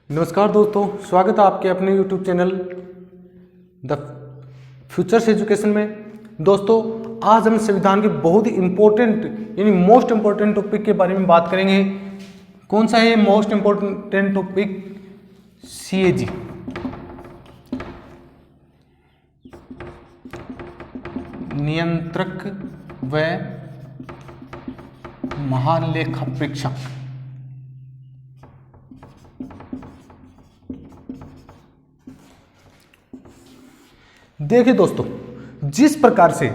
नमस्कार दोस्तों, स्वागत है आपके अपने YouTube channel the futures education में। दोस्तों, आज हम संविधान के बहुत ही इम्पोर्टेंट यानी मोस्ट इम्पोर्टेंट टॉपिक के बारे में बात करेंगे। कौन सा है मोस्ट इम्पोर्टेंट टॉपिक? CAG, नियंत्रक व महालेखा परीक्षक। देखिए दोस्तों, जिस प्रकार से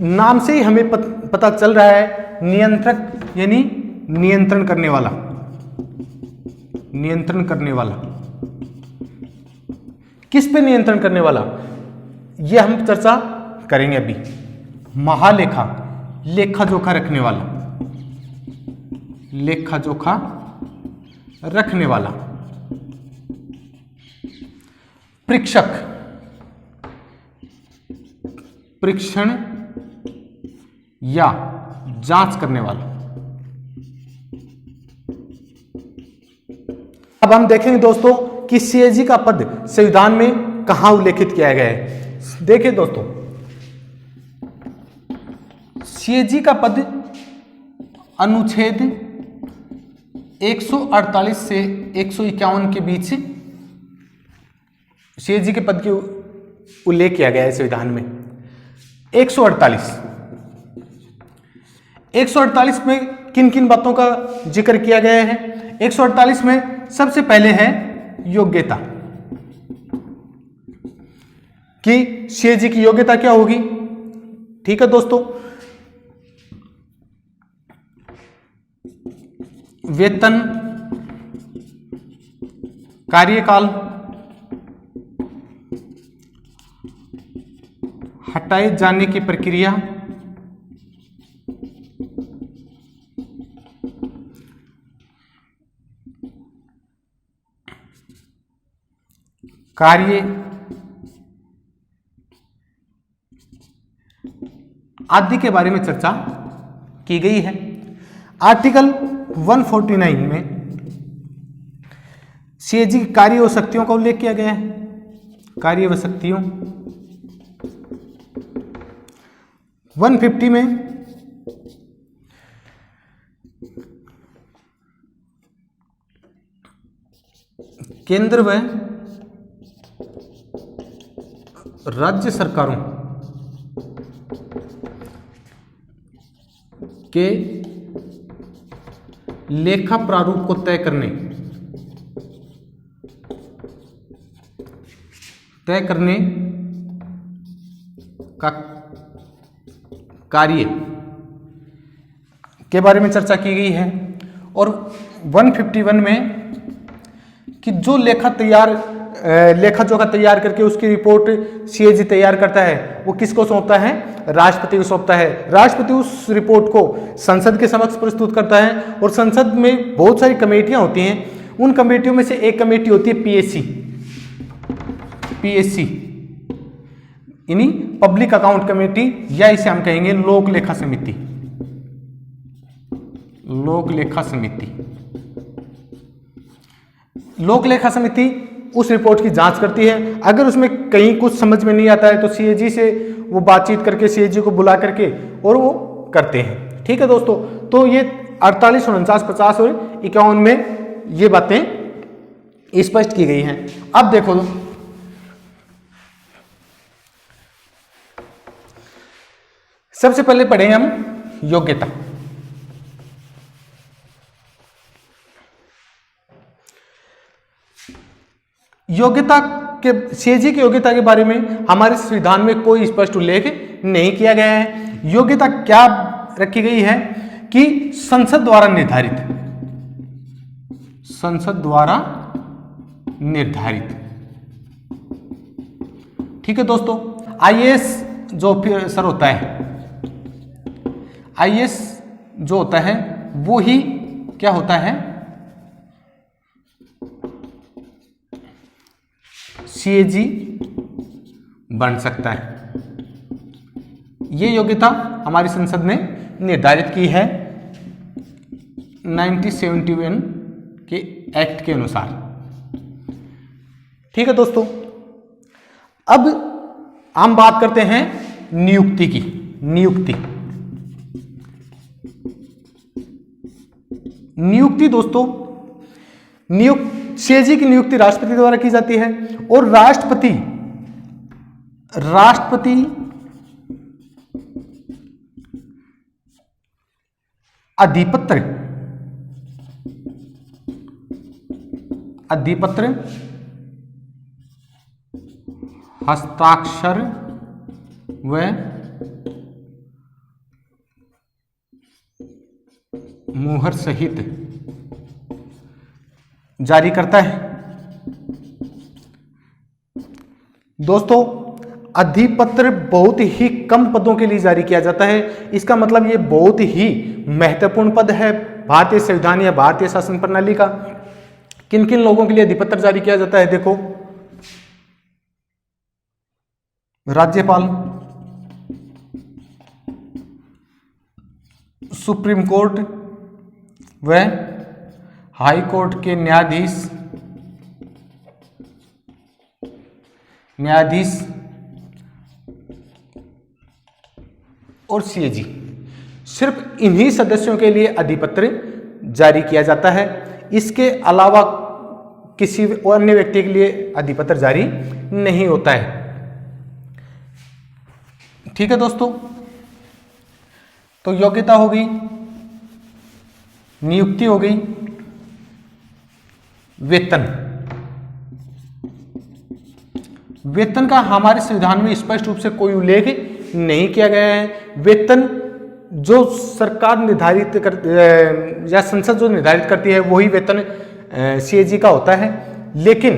नाम से ही हमें पता चल रहा है, नियंत्रक यानी नियंत्रण करने वाला, नियंत्रण करने वाला। किस पे नियंत्रण करने वाला, ये हम चर्चा करेंगे अभी। महालेखा, लेखा जोखा रखने वाला, लेखा जोखा रखने वाला। परीक्षक, परीक्षण या जांच करने वाला। अब हम देखेंगे दोस्तों कि CAG का पद संविधान में कहां उल्लेखित किया गया है। देखिए दोस्तों, CAG का पद अनुच्छेद 148 से 151 के बीच CAG के पद की उल्लेख किया गया है संविधान में। 148 में किन किन बातों का जिक्र किया गया है? 148 में सबसे पहले है योग्यता, कि CAG की योग्यता क्या होगी। ठीक है दोस्तों, वेतन, कार्यकाल, हटाए जाने की प्रक्रिया, कार्य आदि के बारे में चर्चा की गई है। आर्टिकल 149 में CAG की कार्य व शक्तियों का उल्लेख किया गया है। कार्य व शक्तियों 150 में केंद्र व राज्य सरकारों के लेखा प्रारूप को तय करने का कार्य के बारे में चर्चा की गई है। और 151 में कि जो लेखा जोखा तैयार करके उसकी रिपोर्ट CAG तैयार करता है, वो किसको सौंपता है? राष्ट्रपति को सौंपता है। राष्ट्रपति उस रिपोर्ट को संसद के समक्ष प्रस्तुत करता है और संसद में बहुत सारी कमेटियां होती हैं। उन कमेटियों में से एक कमेटी होती है PSC यानी पब्लिक अकाउंट कमेटी, या इसे हम कहेंगे लोक लेखा समिति। लोक लेखा समिति, लोक लेखा समिति उस रिपोर्ट की जांच करती है। अगर उसमें कहीं कुछ समझ में नहीं आता है तो CAG से वो बातचीत करके CAG को बुला करके और वो करते हैं। ठीक है दोस्तों, तो ये 48, 49, 50 और 51 में ये बातें स्पष्ट की गई हैं। अब देखो, सबसे पहले पढ़े हम योग्यता। योग्यता के CAG की योग्यता के बारे में हमारे संविधान में कोई स्पष्ट उल्लेख नहीं किया गया है। योग्यता क्या रखी गई है कि संसद द्वारा निर्धारित, संसद द्वारा निर्धारित। ठीक है दोस्तों, IAS जो ऑफिसर होता है, IAS जो होता है वो ही क्या होता है? CAG बन सकता है। ये योग्यता हमारी संसद ने निर्धारित की है 1971 के एक्ट के अनुसार। ठीक है दोस्तों, अब हम बात करते हैं नियुक्ति की। नियुक्ति दोस्तों, सीएजी की नियुक्ति राष्ट्रपति द्वारा की जाती है और राष्ट्रपति अधिपत्र हस्ताक्षर व मुहर सहित जारी करता है। दोस्तों, अधिपत्र बहुत ही कम पदों के लिए जारी किया जाता है। इसका मतलब ये बहुत ही महत्वपूर्ण पद है भारतीय संविधान या भारतीय शासन प्रणाली का। किन किन लोगों के लिए अधिपत्र जारी किया जाता है? देखो, राज्यपाल, सुप्रीम कोर्ट व हाई कोर्ट के न्यायाधीश और सीएजी, सिर्फ इन्हीं सदस्यों के लिए अधिपत्र जारी किया जाता है। इसके अलावा किसी अन्य व्यक्ति के लिए अधिपत्र जारी नहीं होता है। ठीक है दोस्तों, तो योग्यता हो गई, नियुक्ति हो गई, वेतन का हमारे संविधान में स्पष्ट रूप से कोई उल्लेख नहीं किया गया है। वेतन जो सरकार निर्धारित कर या संसद जो निर्धारित करती है वही वेतन सीएजी का होता है। लेकिन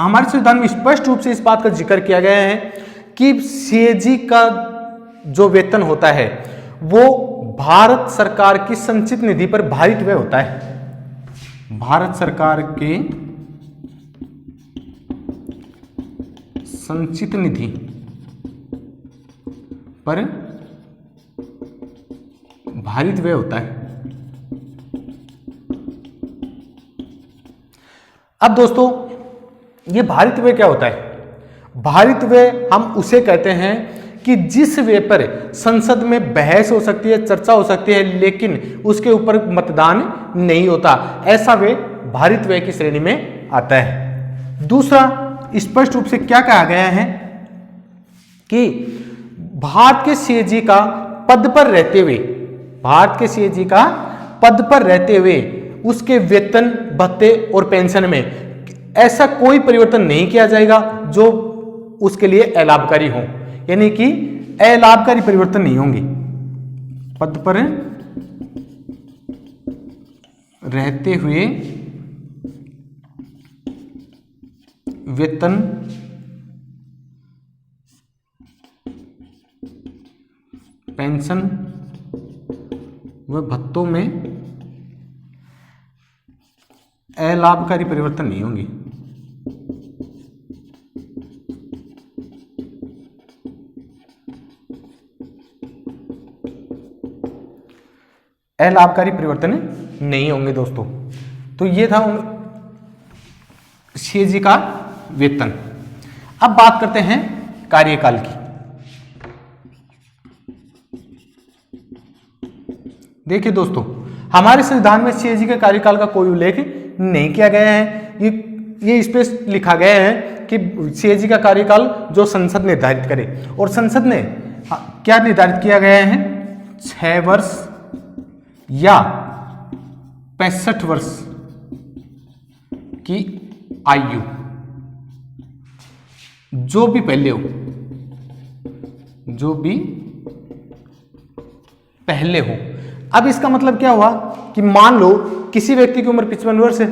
हमारे संविधान में स्पष्ट रूप से इस बात का जिक्र किया गया है कि सीएजी का जो वेतन होता है वो भारत सरकार की संचित निधि पर भारित व्यय होता है। भारत सरकार के संचित निधि पर भारित व्यय होता है। अब दोस्तों, ये भारित व्यय क्या होता है? भारित व्यय हम उसे कहते हैं कि जिस व्यय पर संसद में बहस हो सकती है, चर्चा हो सकती है, लेकिन उसके ऊपर मतदान नहीं होता, ऐसा व्यय भारित व्यय की श्रेणी में आता है। दूसरा, स्पष्ट रूप से क्या कहा गया है कि भारत के सीएजी का पद पर रहते हुए उसके वेतन, भत्ते और पेंशन में ऐसा कोई परिवर्तन नहीं किया जाएगा जो उसके लिए अलाभकारी हो, यानी कि अलाभकारी परिवर्तन नहीं होंगे। पद पर रहते हुए वेतन, पेंशन व भत्तों में अलाभकारी परिवर्तन नहीं होंगे। अलाभकारी परिवर्तन नहीं होंगे दोस्तों। तो ये था सीएजी का वेतन। अब बात करते हैं कार्यकाल की। देखिए दोस्तों, हमारे संविधान में सीएजी के कार्यकाल का कोई उल्लेख नहीं किया गया है। ये स्पष्ट लिखा गया है कि सीएजी का कार्यकाल जो संसद निर्धारित करे, और संसद ने क्या निर्धारित किया गया है? 6 वर्ष या 65 वर्ष की आयु, जो भी पहले हो। अब इसका मतलब क्या हुआ कि मान लो किसी व्यक्ति की उम्र 55 वर्ष है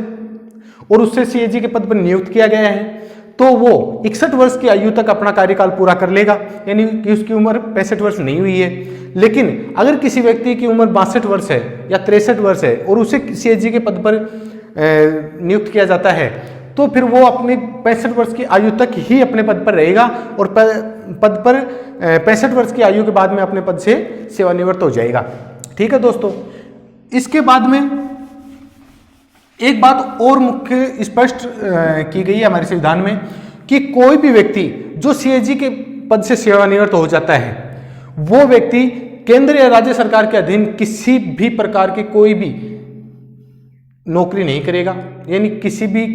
और उससे सीएजी के पद पर नियुक्त किया गया है, तो वो 61 वर्ष की आयु तक अपना कार्यकाल पूरा कर लेगा, यानी कि उसकी उम्र 65 वर्ष नहीं हुई है। लेकिन अगर किसी व्यक्ति की उम्र 62 वर्ष है या 63 वर्ष है और उसे सीएजी के पद पर नियुक्त किया जाता है, तो फिर वो अपनी 65 वर्ष की आयु तक ही अपने पद पर रहेगा और पद पर 65 वर्ष की आयु के बाद में अपने पद से सेवानिवृत्त हो जाएगा। ठीक है दोस्तों, इसके बाद में एक बात और मुख्य स्पष्ट की गई है हमारे संविधान में कि कोई भी व्यक्ति जो सीएजी के पद से सेवानिवृत्त हो जाता है वो व्यक्ति केंद्र या राज्य सरकार के अधीन किसी भी प्रकार की कोई भी नौकरी नहीं करेगा, यानी किसी भी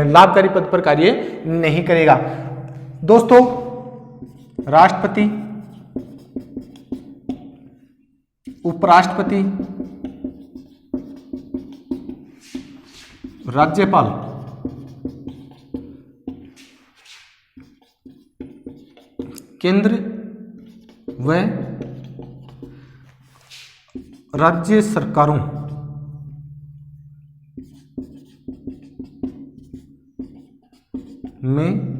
लाभकारी पद पर कार्य नहीं करेगा। दोस्तों, राष्ट्रपति, उपराष्ट्रपति, राज्यपाल, केंद्र व राज्य सरकारों में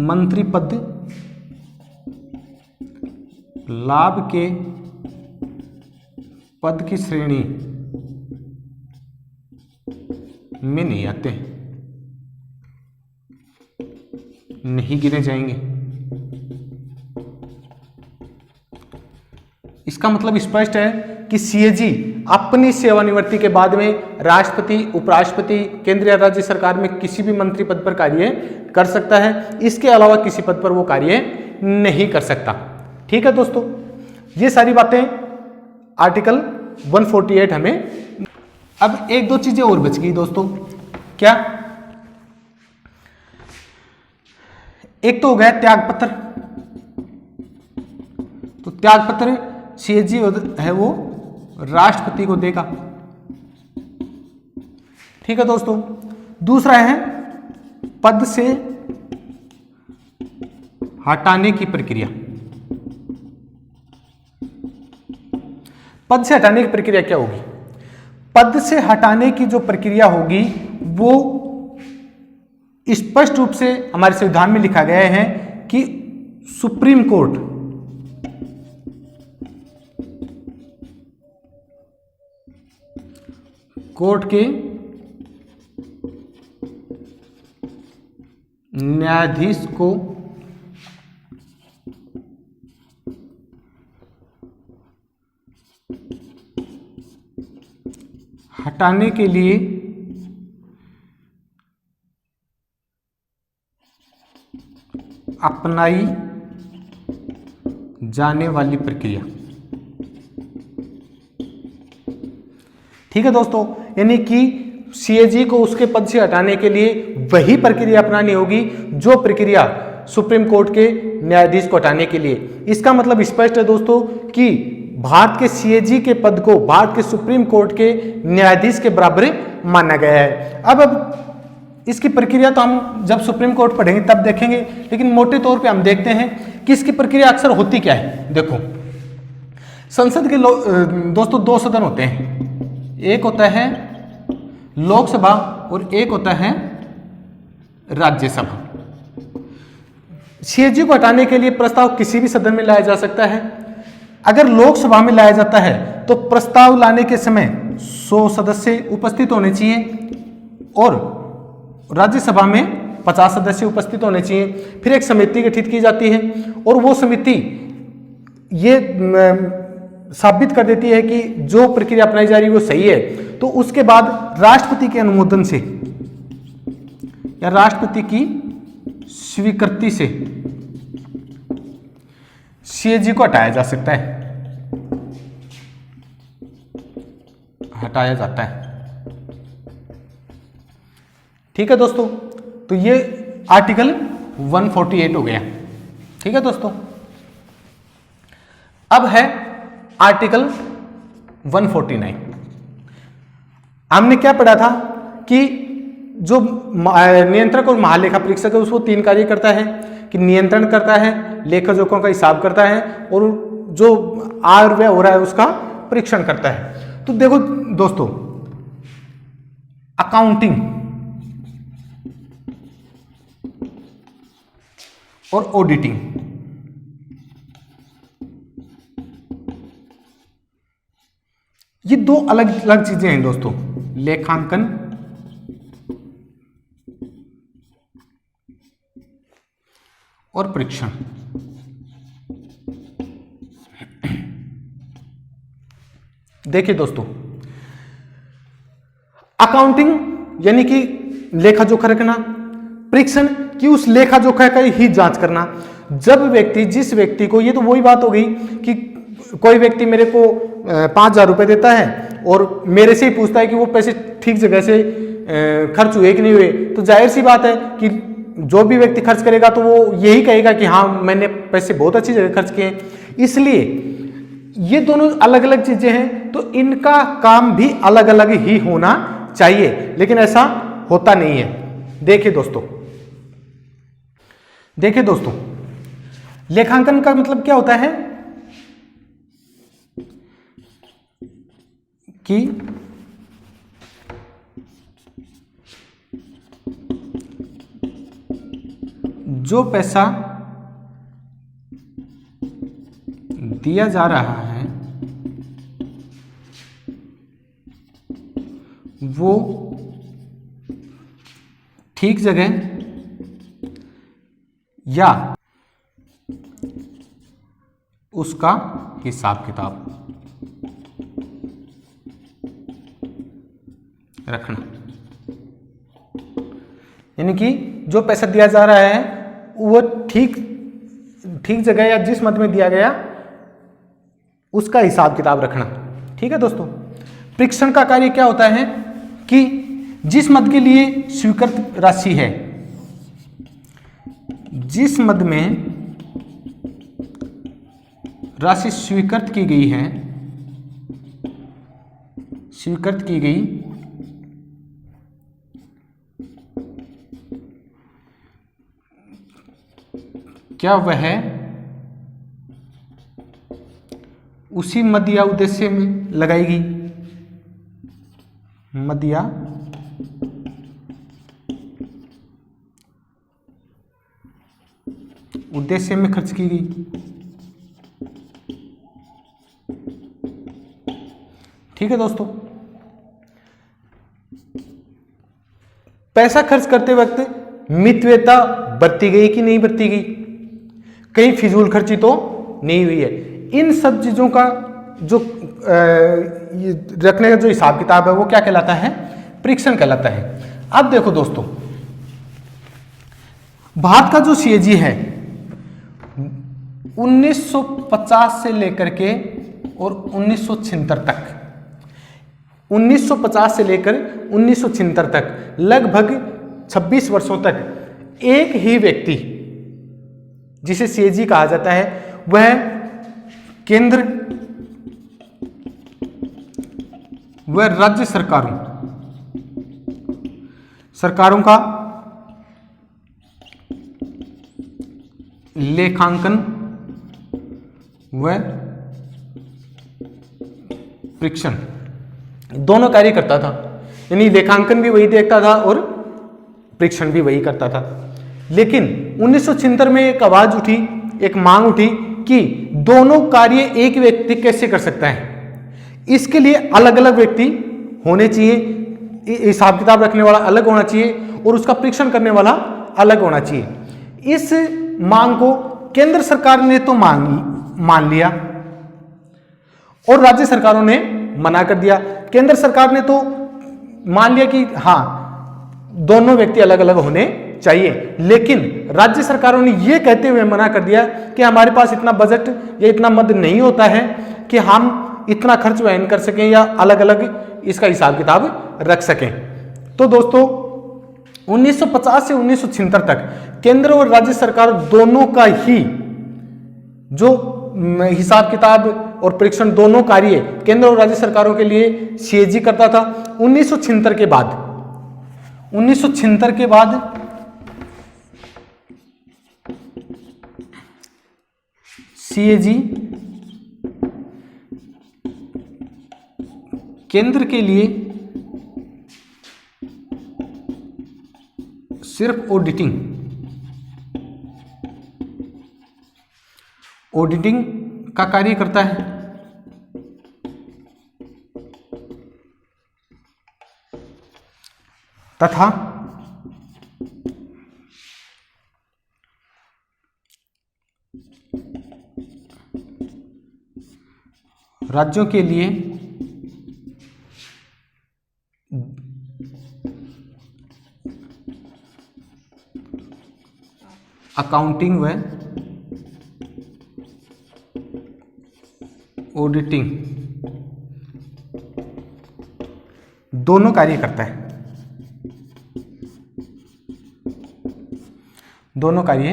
मंत्री पद लाभ के पद की श्रेणी में नहीं आते, नहीं गिने जाएंगे। इसका मतलब स्पष्ट है कि सीएजी अपनी सेवानिवृत्ति के बाद में राष्ट्रपति, उपराष्ट्रपति, केंद्रीय राज्य सरकार में किसी भी मंत्री पद पर कार्य कर सकता है, इसके अलावा किसी पद पर वो कार्य नहीं कर सकता। ठीक है दोस्तों, ये सारी बातें आर्टिकल 148 हमें। अब एक दो चीजें और बच गई दोस्तों। क्या? एक तो हो गया त्यागपत्र। तो त्यागपत्र सीएजी है वो राष्ट्रपति को देगा। ठीक है दोस्तों। दूसरा है पद से हटाने की प्रक्रिया। पद से हटाने की प्रक्रिया क्या होगी? पद से हटाने की जो प्रक्रिया होगी वो स्पष्ट रूप से हमारे संविधान में लिखा गया है कि सुप्रीम कोर्ट के न्यायाधीश को हटाने के लिए अपनाई जाने वाली प्रक्रिया। ठीक है दोस्तों, यानी कि सीएजी को उसके पद से हटाने के लिए वही प्रक्रिया अपनानी होगी जो प्रक्रिया सुप्रीम कोर्ट के न्यायाधीश को हटाने के लिए। इसका मतलब स्पष्ट है दोस्तों कि भारत के सीएजी के पद को भारत के सुप्रीम कोर्ट के न्यायाधीश के बराबर माना गया है। अब इसकी प्रक्रिया तो हम जब सुप्रीम कोर्ट पढ़ेंगे तब देखेंगे, लेकिन मोटे तौर पे हम देखते हैं कि इसकी प्रक्रिया अक्सर होती क्या है। देखो, संसद के दोस्तों दो सदन होते हैं, एक होता है लोकसभा और एक होता है राज्यसभा। सीएजी को हटाने के लिए प्रस्ताव किसी भी सदन में लाया जा सकता है। अगर लोकसभा में लाया जाता है तो प्रस्ताव लाने के समय 100 सदस्य उपस्थित होने चाहिए और राज्यसभा में 50 सदस्य उपस्थित होने चाहिए। फिर एक समिति गठित की जाती है और वो समिति ये साबित कर देती है कि जो प्रक्रिया अपनाई जा रही है वो सही है। तो उसके बाद राष्ट्रपति के अनुमोदन से या राष्ट्रपति की स्वीकृति से सीएजी को हटाया जा सकता है, हटाया जाता है। ठीक है दोस्तों, तो ये आर्टिकल 148 हो गया। ठीक है दोस्तों, अब है आर्टिकल 149। हमने क्या पढ़ा था कि जो नियंत्रक और महालेखा परीक्षक है उसको 3 कार्य करता है कि नियंत्रण करता है, लेखा जोखों का हिसाब करता है और जो आय व्यय हो रहा है उसका परीक्षण करता है। तो देखो दोस्तों, अकाउंटिंग और ऑडिटिंग, ये 2 अलग अलग चीजें हैं दोस्तों। लेखांकन और परीक्षण। देखिए दोस्तों, अकाउंटिंग यानी कि लेखा जोखा रखना, परीक्षण कि उस लेखा जोखा का ही जांच करना। जब व्यक्ति, जिस व्यक्ति को, ये तो वही बात हो गई कि कोई व्यक्ति मेरे को 5,000 रुपये देता है और मेरे से ही पूछता है कि वो पैसे ठीक जगह से खर्च हुए कि नहीं हुए, तो जाहिर सी बात है कि जो भी व्यक्ति खर्च करेगा तो वो यही कहेगा कि हाँ मैंने पैसे बहुत अच्छी जगह खर्च किए। इसलिए ये दोनों अलग अलग चीजें हैं, तो इनका काम भी अलग अलग ही होना चाहिए, लेकिन ऐसा होता नहीं है। देखिए दोस्तों, लेखांकन का मतलब क्या होता है कि जो पैसा दिया जा रहा है वो ठीक जगह या उसका हिसाब किताब रखना। यानी कि जो पैसा दिया जा रहा है वो ठीक जगह या जिस मद में दिया गया उसका हिसाब किताब रखना। ठीक है दोस्तों। परीक्षण का कार्य क्या होता है कि जिस मद के लिए स्वीकृत राशि है, जिस मद में राशि स्वीकृत की गई है, स्वीकृत की गई, क्या वह उसी मद या उद्देश्य में लगाएगी, मद या उद्देश्य में खर्च की गई। ठीक है दोस्तों। पैसा खर्च करते वक्त मितव्ययता बरती गई कि नहीं बरती गई, कहीं फिजूल खर्ची तो नहीं हुई है। इन सब चीजों का जो रखने का जो हिसाब किताब है वो क्या कहलाता है, परीक्षण कहलाता है। अब देखो दोस्तों, भारत का जो सीएजी है 1950 से लेकर के और 1976 तक, 1950 से लेकर 1976 तक लगभग 26 वर्षों तक एक ही व्यक्ति जिसे सीएजी कहा जाता है वह केंद्र व राज्य सरकारों का लेखांकन व परीक्षण दोनों कार्य करता था। यानी लेखांकन भी वही देखता था और परीक्षण भी वही करता था। लेकिन 1976 में एक आवाज उठी, एक मांग उठी कि दोनों कार्य एक व्यक्ति कैसे कर सकता है, इसके लिए अलग अलग व्यक्ति होने चाहिए, हिसाब किताब रखने वाला अलग होना चाहिए और उसका परीक्षण करने वाला अलग होना चाहिए। इस मांग को केंद्र सरकार ने तो मान लिया और राज्य सरकारों ने मना कर दिया। केंद्र सरकार ने तो मान लिया कि हाँ दोनों व्यक्ति अलग अलग होने चाहिए, लेकिन राज्य सरकारों ने यह कहते हुए मना कर दिया कि हमारे पास इतना बजट या इतना मद नहीं होता है कि हम इतना खर्च वहन कर सकें या अलग अलग इसका हिसाब किताब रख सकें। तो दोस्तों 1950 से 1976 तक केंद्र और राज्य सरकार दोनों का ही जो हिसाब किताब और परीक्षण दोनों कार्य केंद्र और राज्य सरकारों के लिए सीएजी करता था। 1976 के बाद सीएजी केंद्र के लिए सिर्फ ऑडिटिंग का कार्य करता है तथा राज्यों के लिए अकाउंटिंग व ऑडिटिंग दोनों कार्य करता है, दोनों कार्य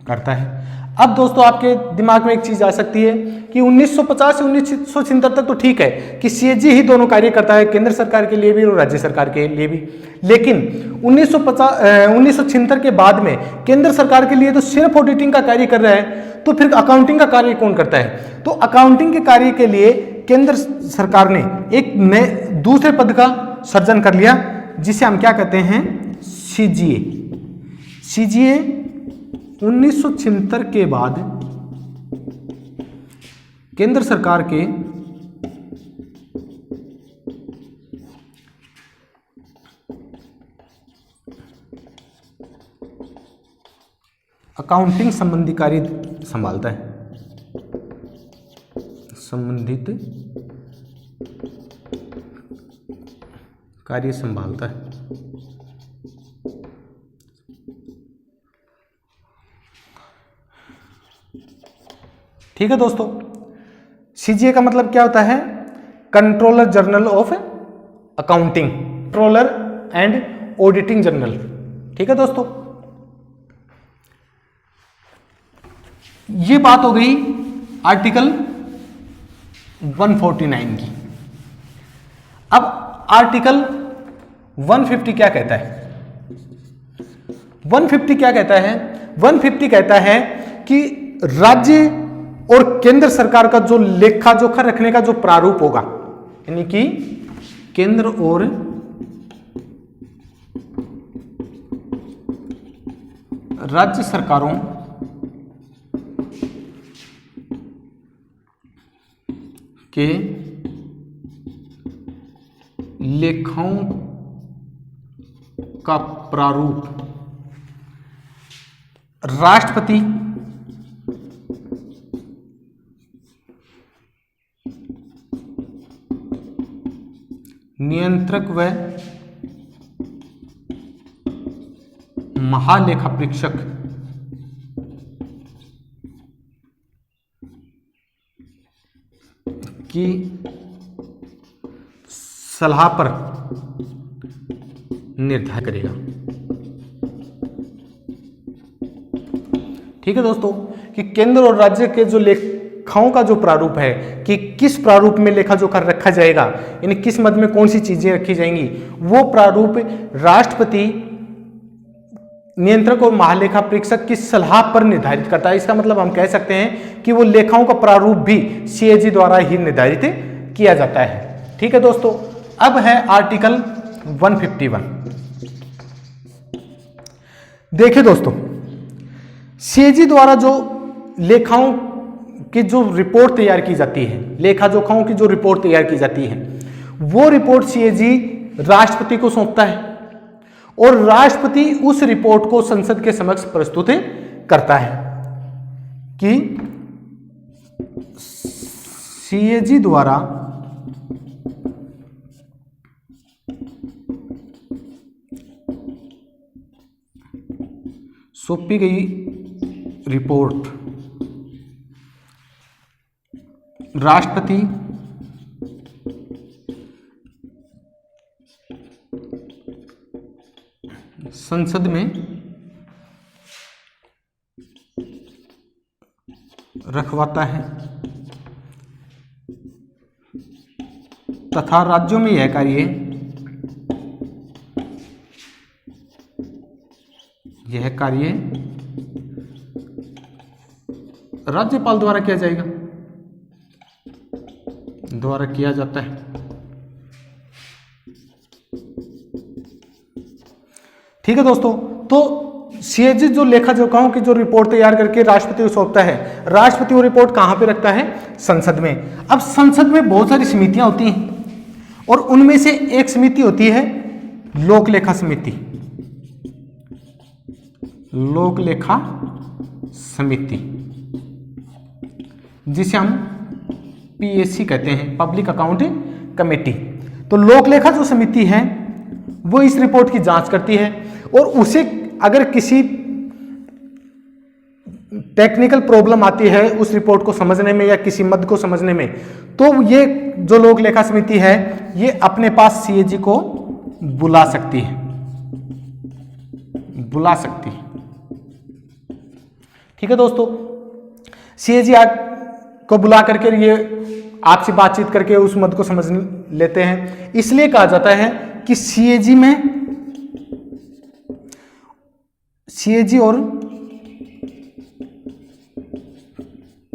करता है। अब दोस्तों आपके दिमाग में एक चीज आ सकती है कि 1950 से 1976 तक तो ठीक है कि सीएजी ही दोनों कार्य करता है, केंद्र सरकार के लिए भी और राज्य सरकार के लिए भी, लेकिन 1976 के बाद में केंद्र सरकार के लिए तो सिर्फ ऑडिटिंग का कार्य कर रहा है, तो फिर अकाउंटिंग का कार्य कौन करता है? तो अकाउंटिंग के कार्य के लिए केंद्र सरकार ने एक नए दूसरे पद का सृजन कर लिया, जिसे हम क्या कहते हैं? सीजीए। सीजीए 1976 के बाद केंद्र सरकार के अकाउंटिंग संबंधी कार्य संभालता है, संबंधित कार्य संभालता है। ठीक है दोस्तों, सीजीए का मतलब क्या होता है? Controller general of accounting, controller and auditing general. ठीक है दोस्तों, ये बात हो गई आर्टिकल 149 की। अब आर्टिकल 150 क्या कहता है? 150 क्या कहता है? 150 कहता है कि राज्य और केंद्र सरकार का जो लेखा जोखा रखने का जो प्रारूप होगा, यानी कि केंद्र और राज्य सरकारों के लेखाओं का प्रारूप राष्ट्रपति नियंत्रक व महालेखा परीक्षक की सलाह पर निर्धारित करेगा। ठीक है दोस्तों, कि केंद्र और राज्य के जो लेखाओं का जो प्रारूप है कि किस प्रारूप में लेखा जोखा रखा जाएगा, यानी किस मद में कौन सी चीजें रखी जाएंगी, वो प्रारूप राष्ट्रपति नियंत्रक और महालेखा परीक्षक की सलाह पर निर्धारित करता है। इसका मतलब हम कह सकते हैं कि वो लेखाओं का प्रारूप भी सीएजी द्वारा ही निर्धारित किया जाता है। ठीक है दोस्तों, अब है आर्टिकल 151। देखिए दोस्तों, सीएजी द्वारा जो लेखाओं की जो रिपोर्ट तैयार की जाती है, लेखा जोखाओं की जो रिपोर्ट तैयार की जाती है, वो रिपोर्ट सीएजी राष्ट्रपति को सौंपता है और राष्ट्रपति उस रिपोर्ट को संसद के समक्ष प्रस्तुत करता है कि सीएजी द्वारा सौंपी गई रिपोर्ट राष्ट्रपति संसद में रखवाता है तथा राज्यों में यह कार्य राज्यपाल द्वारा किया जाता है। ठीक है दोस्तों, तो सीएजी जो लेखा जोखाओं की जो रिपोर्ट तैयार करके राष्ट्रपति को सौंपता है, राष्ट्रपति वो रिपोर्ट कहां पे रखता है? संसद में। अब संसद में बहुत सारी समितियां होती हैं और उनमें से एक समिति होती है लोक लेखा समिति। लोक लेखा समिति जिसे हम पीएससी कहते हैं, पब्लिक अकाउंट कमेटी। तो लोक लेखा जो समिति है वो इस रिपोर्ट की जांच करती है और उसे अगर किसी टेक्निकल प्रॉब्लम आती है उस रिपोर्ट को समझने में या किसी मद को समझने में, तो ये जो लोक लेखा समिति है ये अपने पास सीएजी को बुला सकती है, बुला सकती है। ठीक है दोस्तों, सीएजी को बुला करके ये आपसे बातचीत करके उस मद को समझ लेते हैं। इसलिए कहा जाता है कि सीएजी और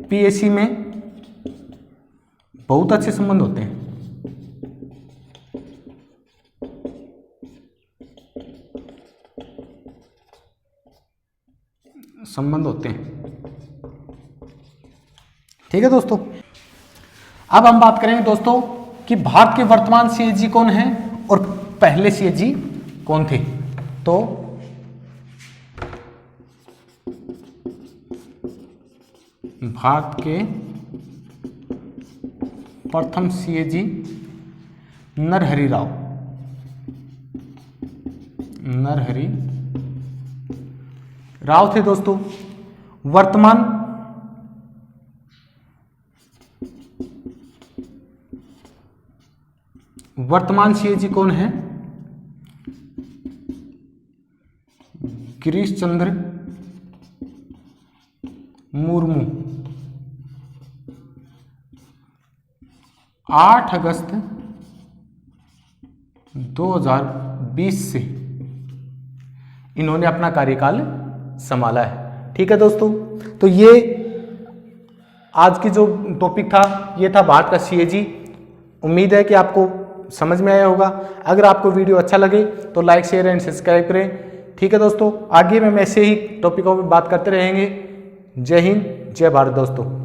पीएसी में बहुत अच्छे संबंध होते हैं। ठीक है दोस्तों, अब हम बात करेंगे दोस्तों कि भारत के वर्तमान सीएजी कौन है और पहले सीएजी कौन थे। तो भारत के प्रथम सीएजी नरहरि राव थे दोस्तों। वर्तमान सीएजी कौन है? गिरीश चंद्र मुर्मू। 8 अगस्त 2020 से इन्होंने अपना कार्यकाल संभाला है। ठीक है दोस्तों, तो ये आज की जो टॉपिक था ये था भारत का सीएजी। उम्मीद है कि आपको समझ में आया होगा। अगर आपको वीडियो अच्छा लगे तो लाइक शेयर एंड सब्सक्राइब करें। ठीक है दोस्तों, आगे में ऐसे ही टॉपिकों पर बात करते रहेंगे। जय हिंद, जय भारत दोस्तों।